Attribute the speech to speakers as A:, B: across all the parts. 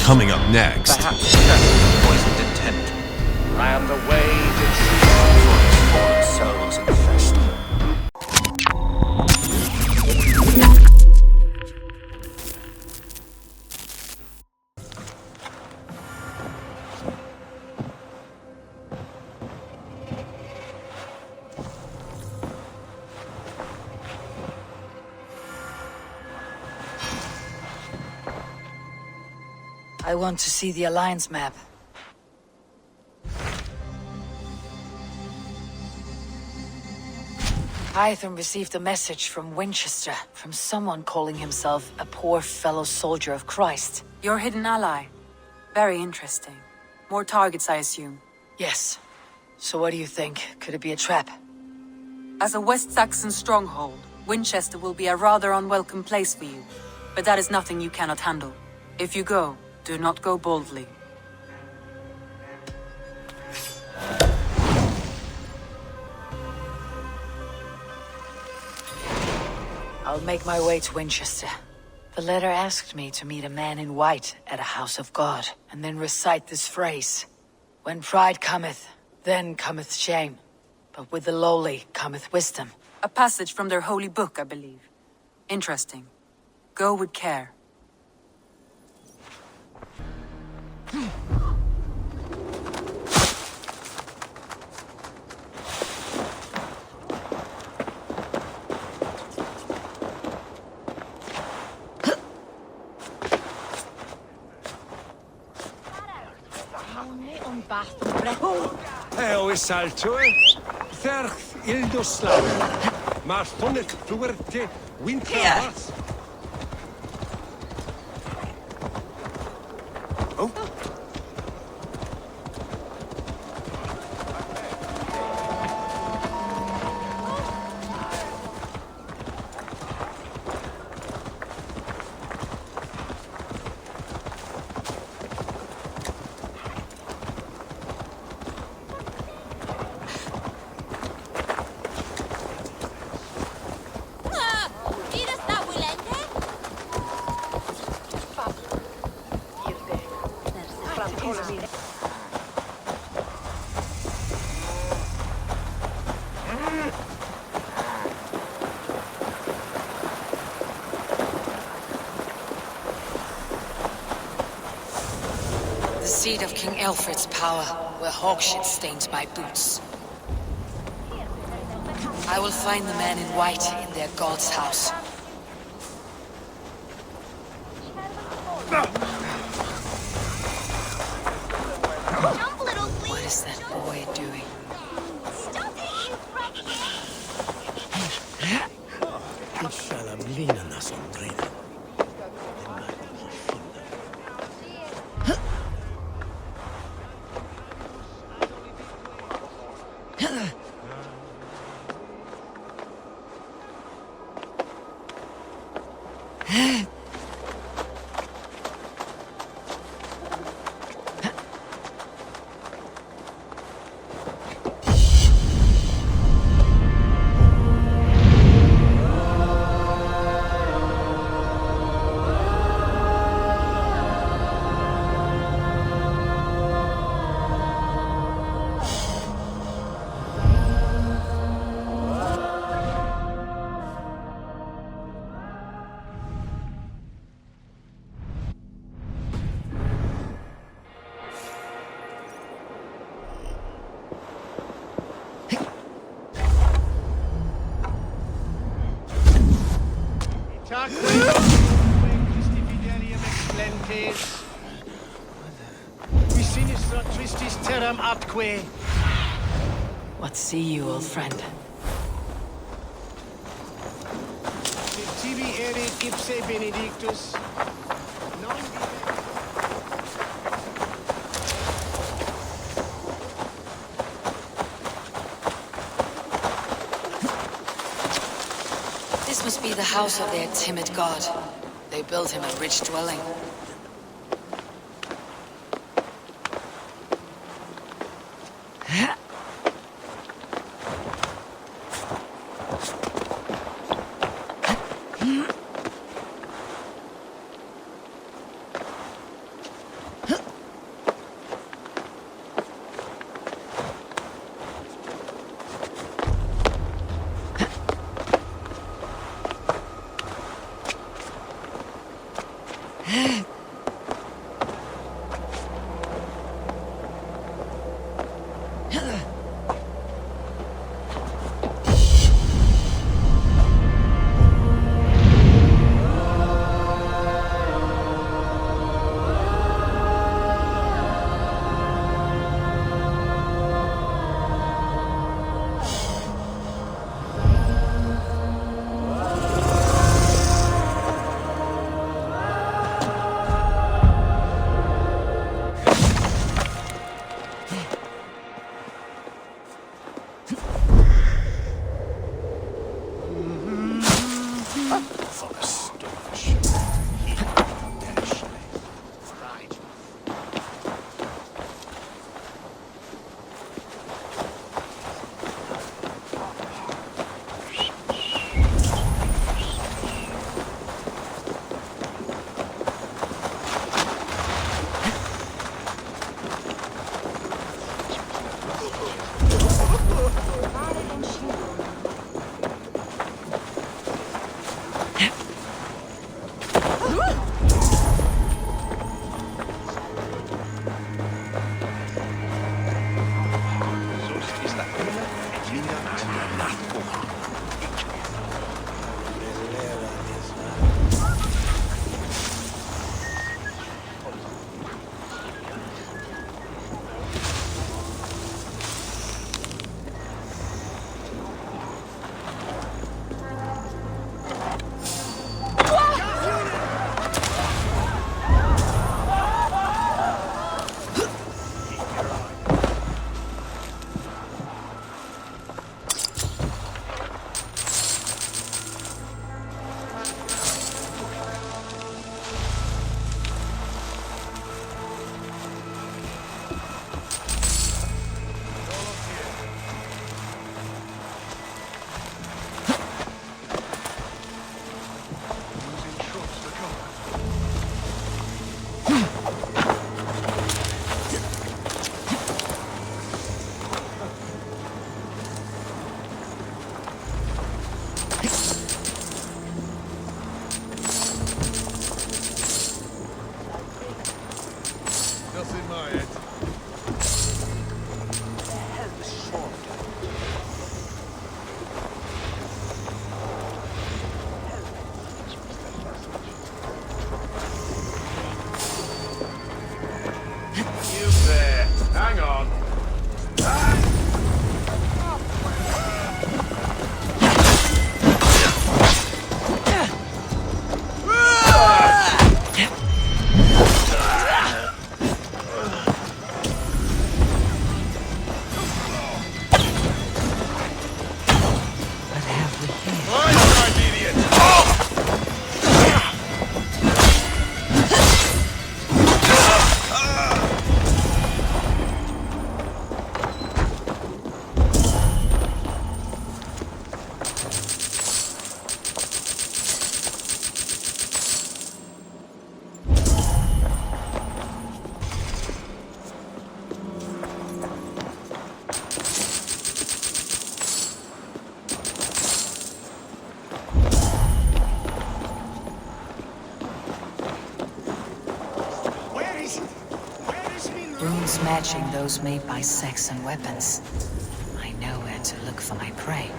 A: coming up next.
B: Perhaps that's poisoned intent.
C: I am the way to
B: For fallen souls in the flesh.
D: I want to see the Alliance map. Hytham received a message from Winchester, from someone calling himself a poor fellow soldier of Christ.
E: Your hidden ally. Very interesting. More targets, I assume.
D: Yes. So what do you think? Could it be a trap?
E: As a West Saxon stronghold, Winchester will be a rather unwelcome place for you. But that is nothing you cannot handle. If you go, do not go boldly.
D: I'll make my way to Winchester. The letter asked me to meet a man in white at a house of God, and then recite this phrase. When pride cometh, then cometh shame. But with the lowly cometh wisdom.
E: A passage from their holy book, I believe. Interesting. Go with care.
C: Oes salto, ferch ildoslav, maar tonic fluerte winter. Oh.
D: The seat of King Alfred's power, where hawkshit stains my boots. I will find the man in white in their god's house. What is that boy doing? What see you, old friend?
C: Tibi erit ipse benedictus.
D: This must be the house of their timid god. They built him a rich dwelling. Runes matching those made by Saxon weapons. I know where to look for my prey.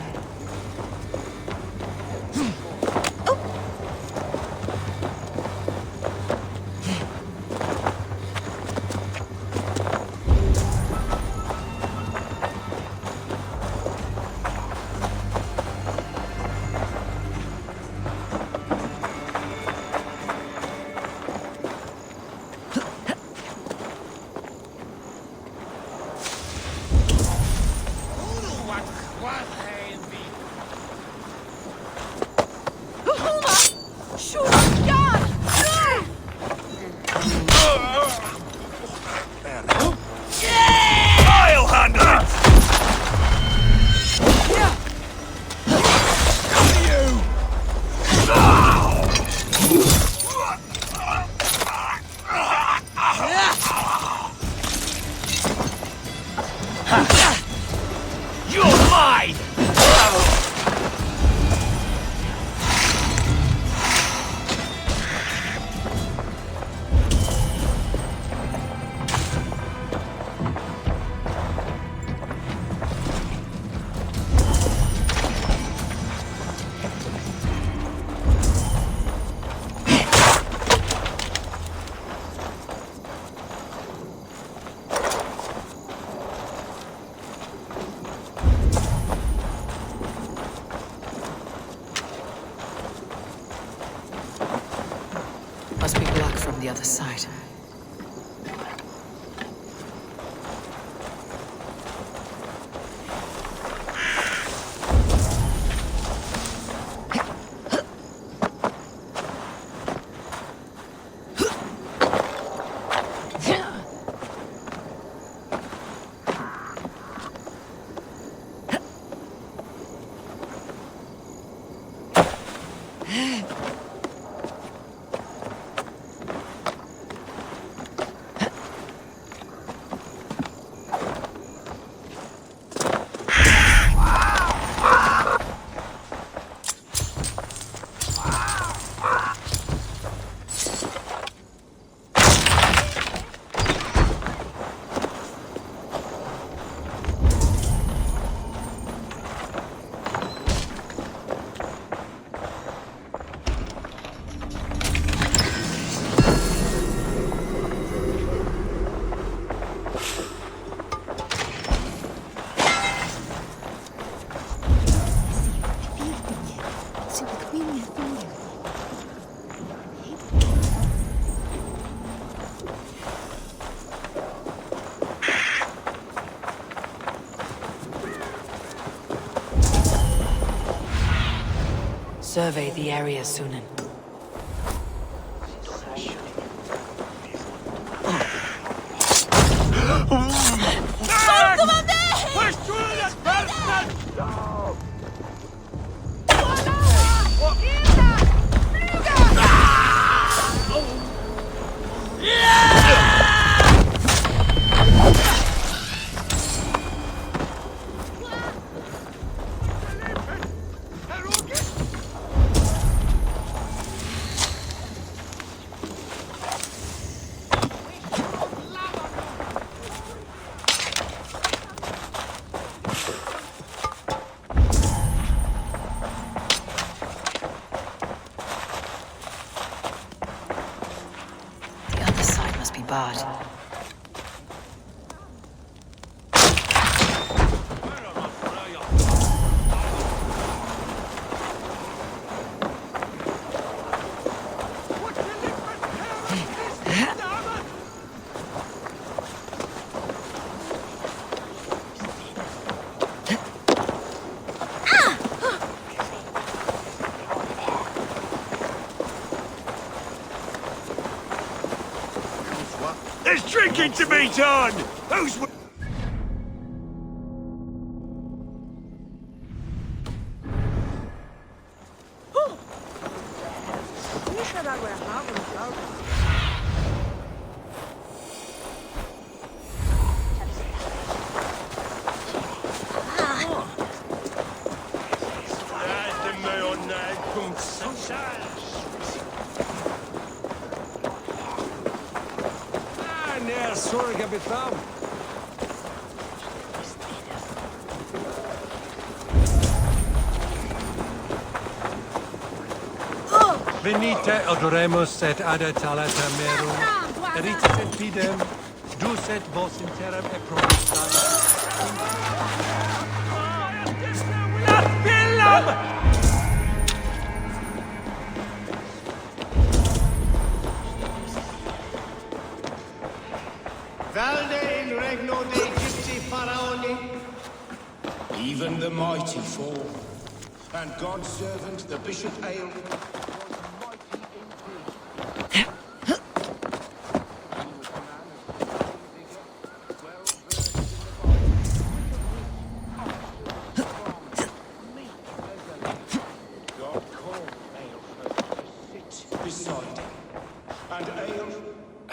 D: Must be blocked from the other side. Survey the area, Sunan. Barred.
C: There's drinking to be done! Who's...
A: Venite odoremus et adetalata merum, eritis et pidem, dus et vos interam e promistam.
F: Valde in regno de Egypti Pharaoni. Even the mighty fall, and God's servant, the Bishop Ale.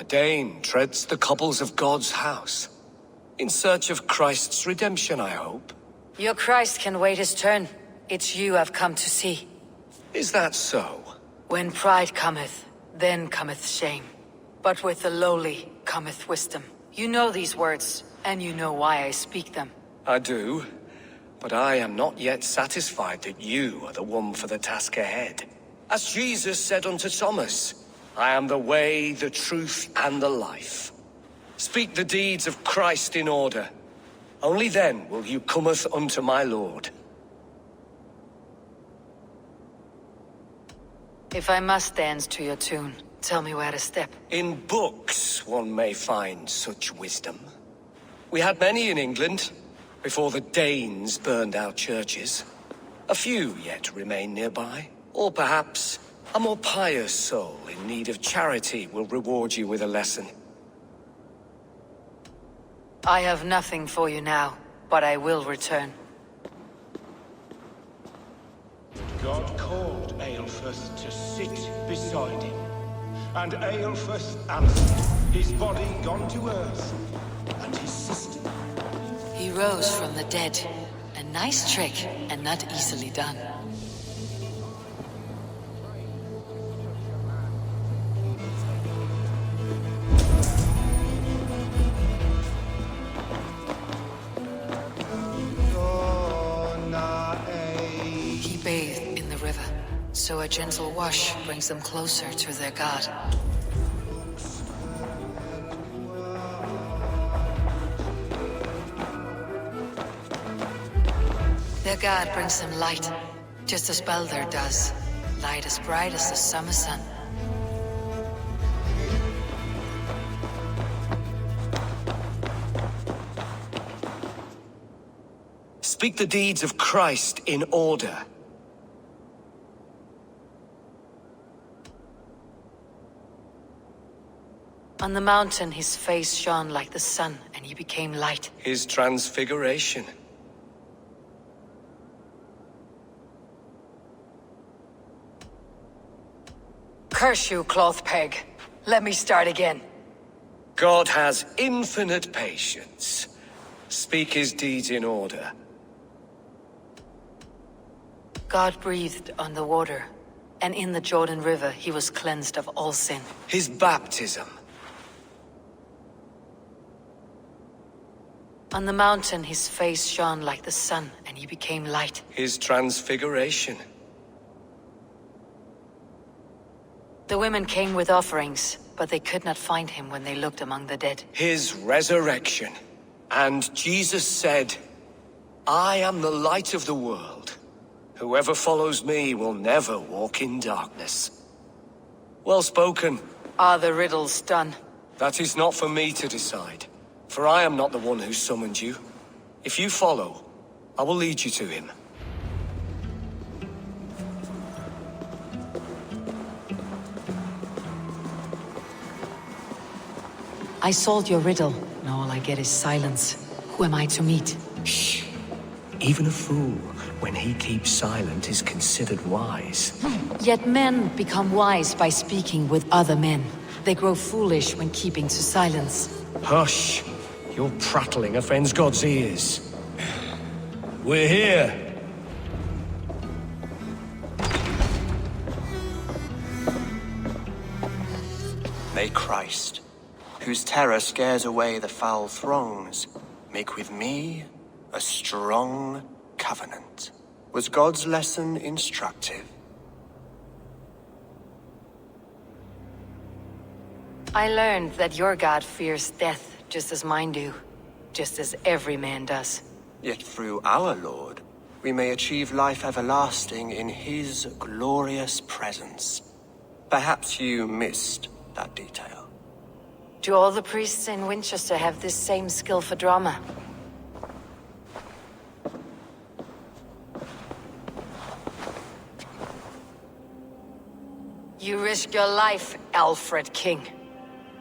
G: Dane treads the cobbles of God's house. In search of Christ's redemption, I hope.
D: Your Christ can wait his turn. It's you I've come to see.
G: Is that so?
D: When pride cometh, then cometh shame. But with the lowly cometh wisdom. You know these words, and you know why I speak them.
G: I do, but I am not yet satisfied that you are the one for the task ahead. As Jesus said unto Thomas, I am the way, the truth, and the life. Speak the deeds of Christ in order. Only then will you cometh unto my Lord.
D: If I must dance to your tune, Tell me where to step.
G: In books, one may find such wisdom. We had many in England, before the Danes burned our churches. A few yet remain nearby. Or perhaps a more pious soul in need of charity will reward you with a lesson.
D: I have nothing for you now, but I will return.
F: God called Aelfirth to sit beside him. And Aelfirth answered, his body gone to earth, and his sister.
D: He rose from the dead. A nice trick, and not easily done. He bathed in the river, so a gentle wash brings them closer to their god. Their god brings them light, just as Baldur does. Light as bright as the summer sun.
G: Speak the deeds of Christ in order.
D: On the mountain, his face shone like the sun, and he became light.
G: His transfiguration.
D: Curse you, cloth peg. Let me start again.
G: God has infinite patience. Speak his deeds in order.
D: God breathed on the water, and in the Jordan River he was cleansed of all sin.
G: His baptism.
D: On the mountain his face shone like the sun, and he became light.
G: His transfiguration.
D: The women came with offerings, but they could not find him when they looked among the dead.
G: His resurrection. And Jesus said, I am the light of the world. Whoever follows me will never walk in darkness. Well spoken.
D: Are the riddles done?
G: That is not for me to decide, for I am not the one who summoned you. If you follow, I will lead you to him.
D: I solved your riddle. Now all I get is silence. Who am I to meet?
G: Shh. Even a fool, when he keeps silent, is considered wise.
D: Yet men become wise by speaking with other men. They grow foolish when keeping to silence.
G: Hush! Your prattling offends God's ears. We're here.
B: May Christ, whose terror scares away the foul throngs, make with me a strong covenant. Was God's lesson instructive?
D: I learned that your god fears death just as mine do. Just as every man does.
B: Yet through our Lord, we may achieve life everlasting in his glorious presence. Perhaps you missed that detail.
D: Do all the priests in Winchester have this same skill for drama? You risk your life, Alfred King.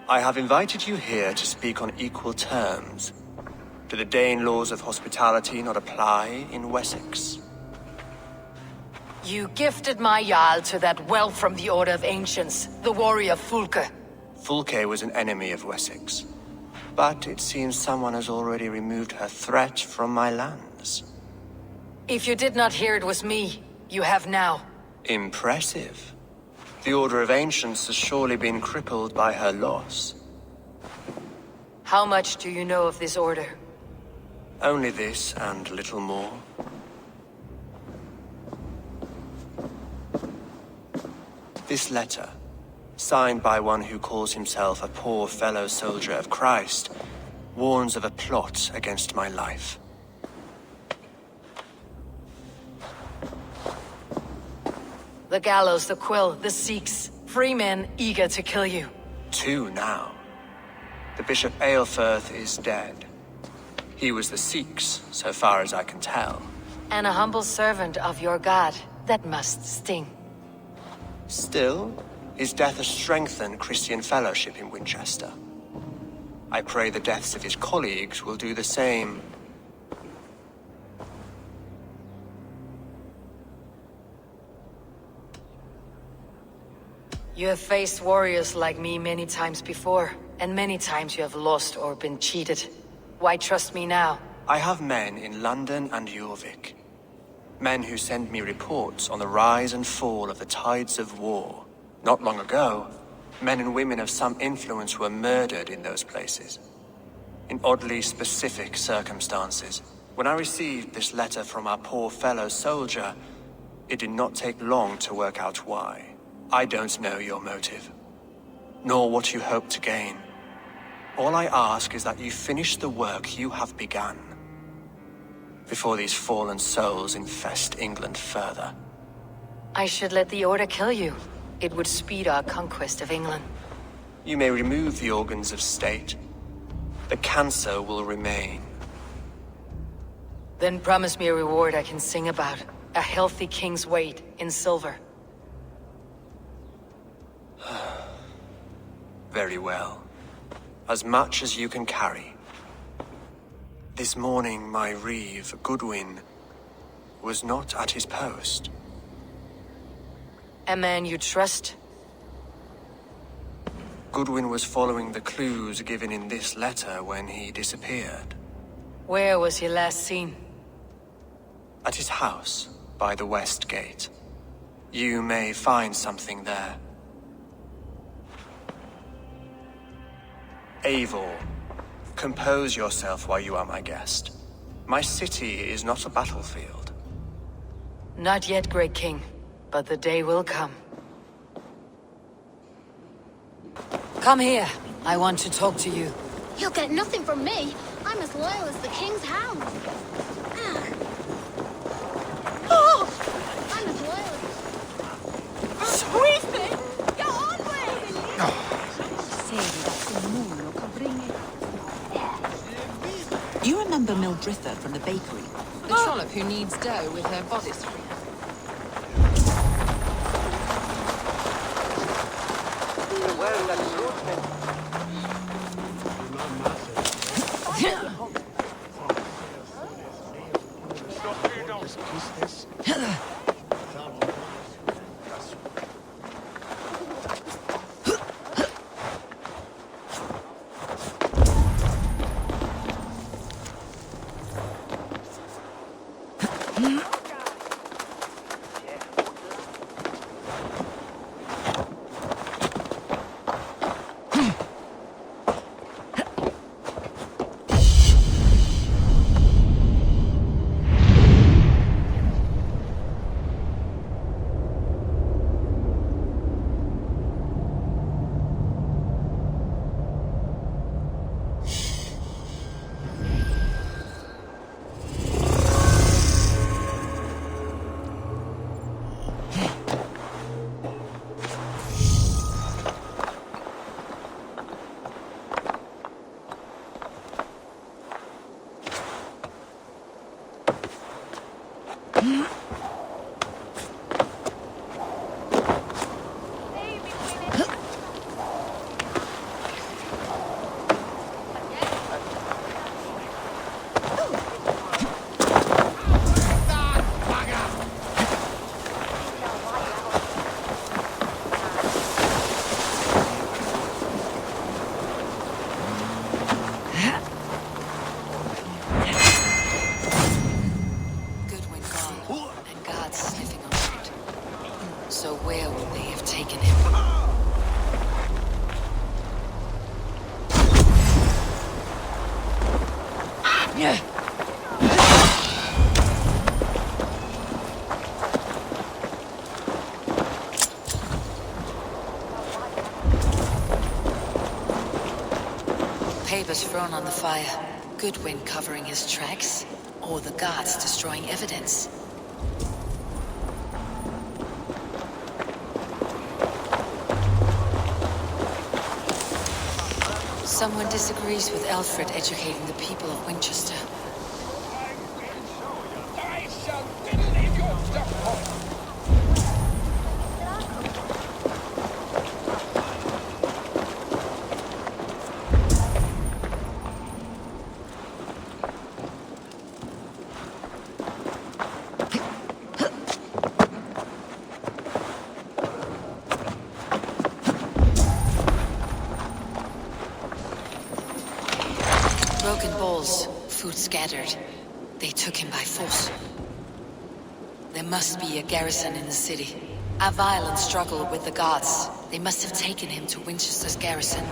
B: I have invited you here to speak on equal terms. Do the Dane laws of hospitality not apply in Wessex?
D: You gifted my Jarl to that whelp from the Order of Ancients, the warrior Fulke.
B: Fulke was an enemy of Wessex. But it seems someone has already removed her threat from my lands.
D: If you did not hear it was me, you have now.
B: Impressive. The Order of Ancients has surely been crippled by her loss.
D: How much do you know of this order?
B: Only this and little more. This letter, signed by one who calls himself a poor fellow soldier of Christ, warns of a plot against my life.
D: The gallows, the quill, the Sikhs. Free men eager to kill you.
B: 2 now. The Bishop Aelfirth is dead. He was the Sikhs, so far as I can tell.
D: And a humble servant of your god. That must sting.
B: Still, his death has strengthened Christian fellowship in Winchester. I pray the deaths of his colleagues will do the same.
D: You have faced warriors like me many times before, and many times you have lost or been cheated. Why trust me now?
B: I have men in London and Jorvik. Men who send me reports on the rise and fall of the tides of war. Not long ago, men and women of some influence were murdered in those places. In oddly specific circumstances. When I received this letter from our poor fellow soldier, it did not take long to work out why. I don't know your motive, nor what you hope to gain. All I ask is that you finish the work you have begun, before these fallen souls infest England further.
D: I should let the Order kill you. It would speed our conquest of England.
B: You may remove the organs of state. The cancer will remain.
D: Then promise me a reward I can sing about. A healthy king's weight in silver.
B: Very well. As much as you can carry. This morning, my Reeve, Goodwin, was not at his post.
D: A man you trust?
B: Goodwin was following the clues given in this letter when he disappeared.
D: Where was he last seen?
B: At his house, by the West Gate. You may find something there. Eivor, compose yourself while you are my guest. My city is not a battlefield.
D: Not yet, Great King, but the day will come. Come here. I want to talk to you.
H: You'll get nothing from me. I'm as loyal as the King's hound. Oh! I'm as loyal as... Sweet! Get on
I: You remember Mildritha from the bakery?
J: The trollop who kneads dough with her bodice.
D: Papers thrown on the fire. Goodwin covering his tracks, or the guards destroying evidence. Someone disagrees with Alfred educating the people of Winchester.
C: I shall believe your stuff.
D: Broken bowls, food scattered. They took him by force. There must be a garrison in the city. A violent struggle with the guards. They must have taken him to Winchester's garrison.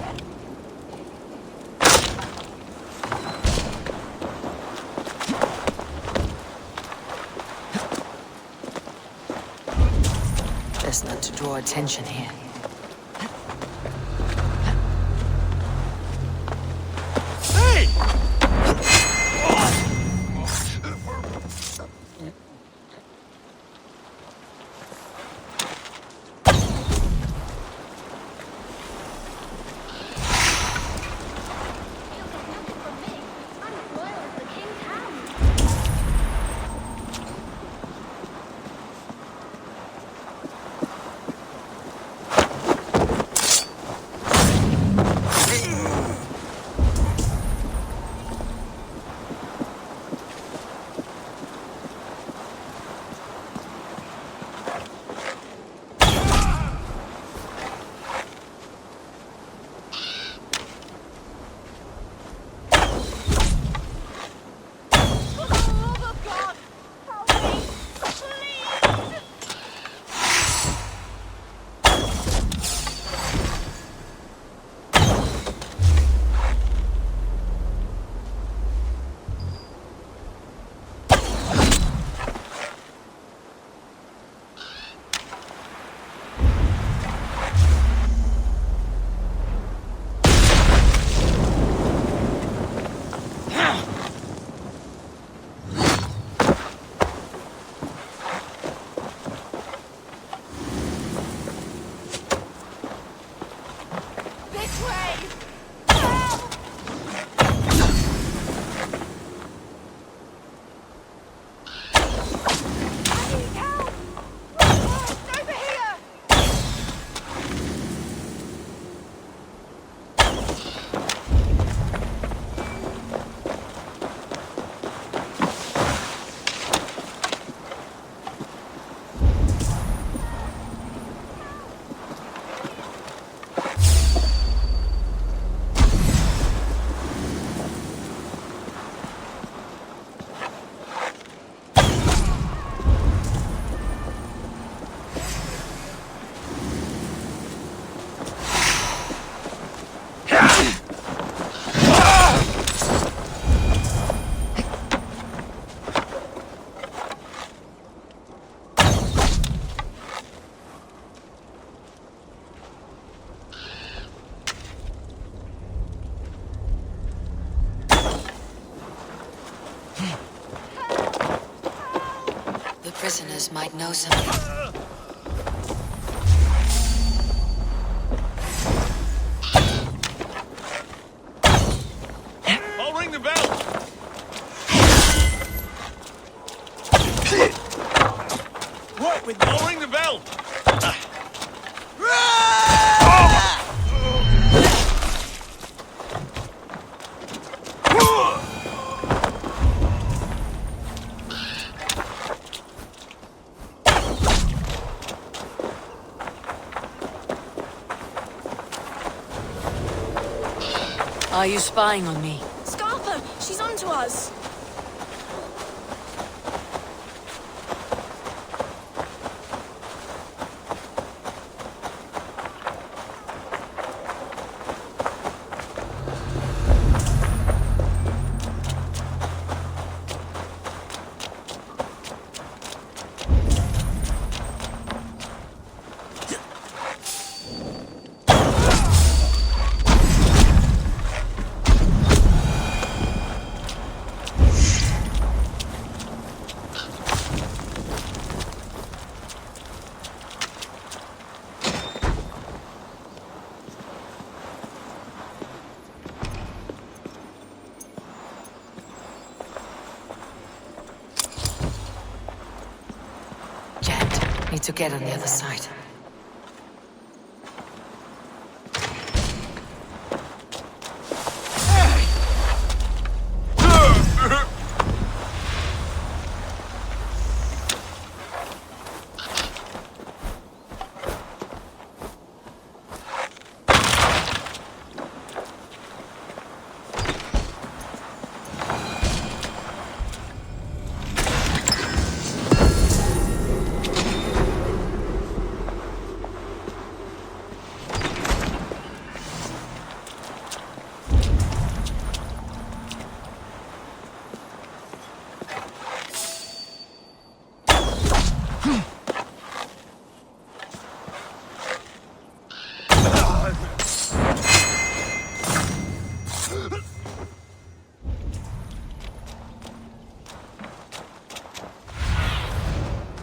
D: Best not to draw attention here. Prisoners might know something.
C: I'll ring the bell. What with I'll ring the bell.
D: Are you spying on me?
H: Scarpa! She's onto us!
D: need to get on the other side.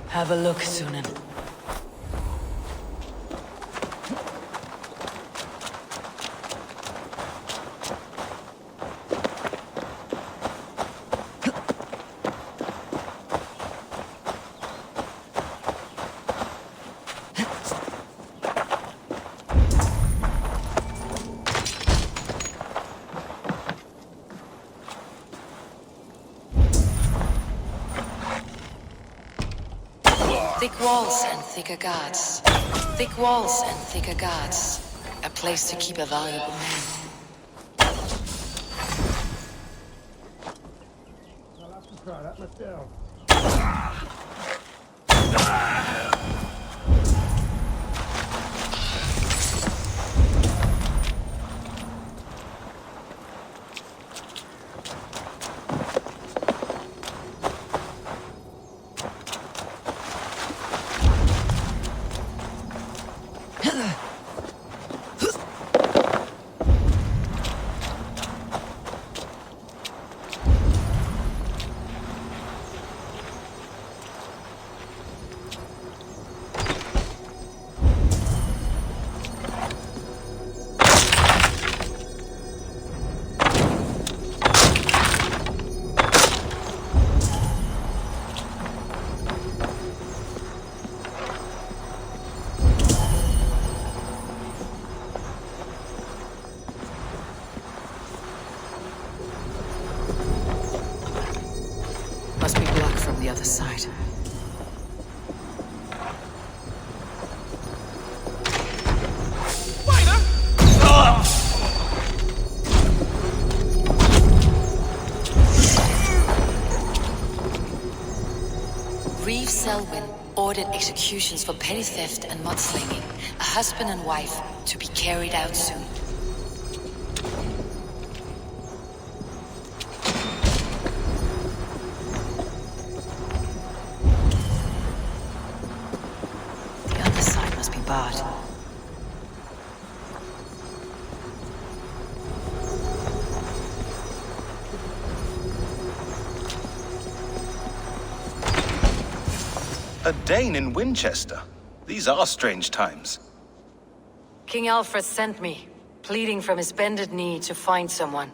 D: Have a look, Sunan. Thick walls and thicker guards. Thick walls and thicker guards. A place to keep a valuable man.
F: I'll have to try that myself.
D: Must be blocked from the other side. Reeve Selwyn ordered executions for petty theft and mudslinging. A husband and wife to be carried out soon. The other side must be barred.
K: A Dane in Winchester. These are strange times.
D: King Alfred sent me, pleading from his bended knee to find someone.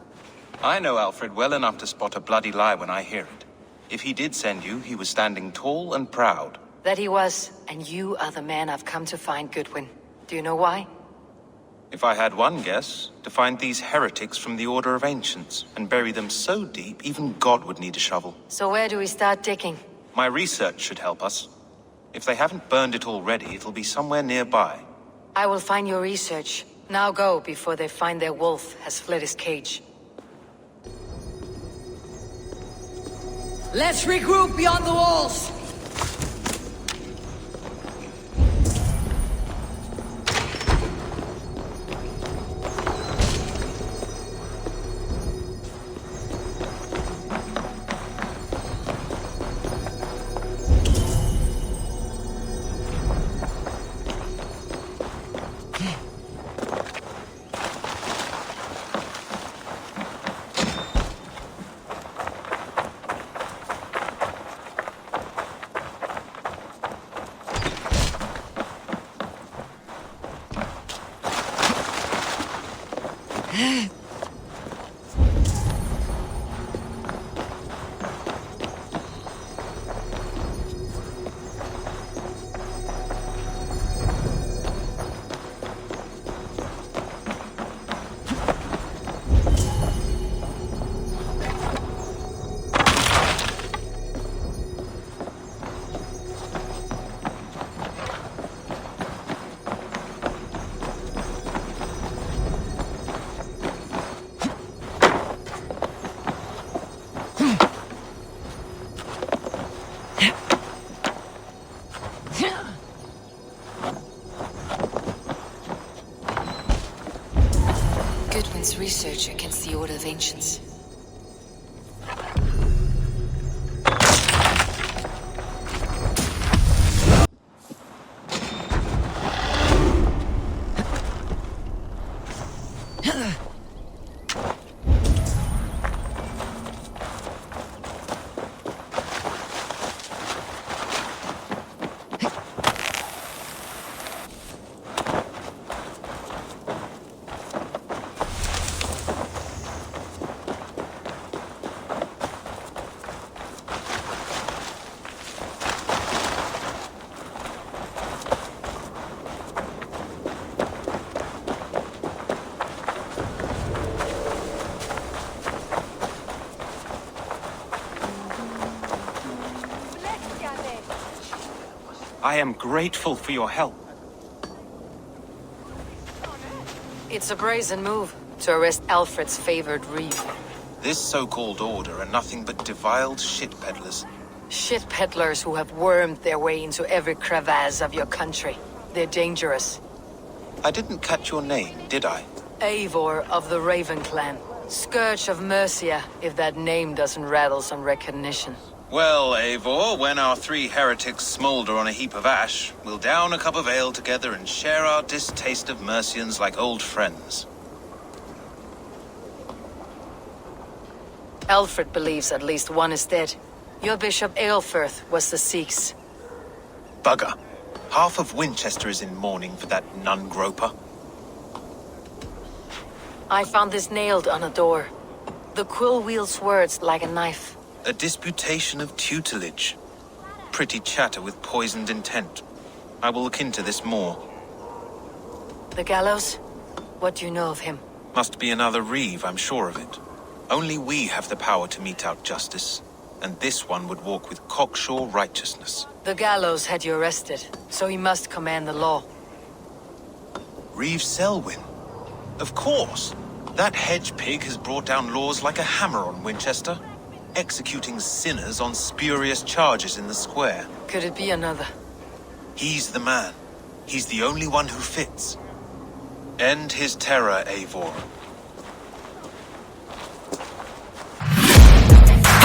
K: I know Alfred well enough to spot a bloody lie when I hear it. If he did send you, he was standing tall and proud.
D: That he was, and you are the man I've come to find, Goodwin. Do you know why?
K: If I had one guess, to find these heretics from the Order of Ancients, and bury them so deep, even God would need a shovel.
D: So where do we start digging?
K: My research should help us. If they haven't burned it already, it'll be somewhere nearby.
D: I will find your research. Now go, before they find their wolf has fled his cage. Let's regroup beyond the walls! Goodwin's research against the Order of Ancients.
K: I am grateful for your help.
D: It's a brazen move to arrest Alfred's favored Reeve.
K: This so-called order are nothing but deviled shit peddlers.
D: Shit peddlers who have wormed their way into every crevasse of your country. They're dangerous.
K: I didn't catch your name, did I?
D: Eivor of the Raven clan. Scourge of Mercia, if that name doesn't rattle some recognition.
K: Well, Eivor, when our three heretics smolder on a heap of ash, we'll down a cup of ale together and share our distaste of Mercians like old friends.
D: Alfred believes at least one is dead. Your Bishop Aelfirth was the Sikhs.
K: Bugger. Half of Winchester is in mourning for that nun-groper.
D: I found this nailed on a door. The quill wields words like a knife.
K: A disputation of tutelage. Pretty chatter with poisoned intent. I will look into this more.
D: The gallows? What do you know of him?
K: Must be another Reeve, I'm sure of it. Only we have the power to mete out justice, and this one would walk with cocksure righteousness.
D: The gallows had you arrested, so he must command the law.
K: Reeve Selwyn? Of course! That hedge pig has brought down laws like a hammer on Winchester, executing sinners on spurious charges in the square.
D: Could it be another?
K: He's the man. He's the only one who fits. End his terror, Eivor.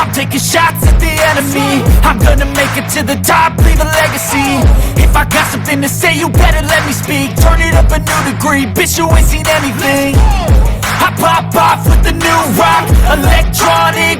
L: I'm taking shots at the enemy. I'm gonna make it to the top, leave a legacy. If I got something to say, you better let me speak. Turn it up a new degree, bitch, you ain't seen anything. I pop off with the new rock, electronic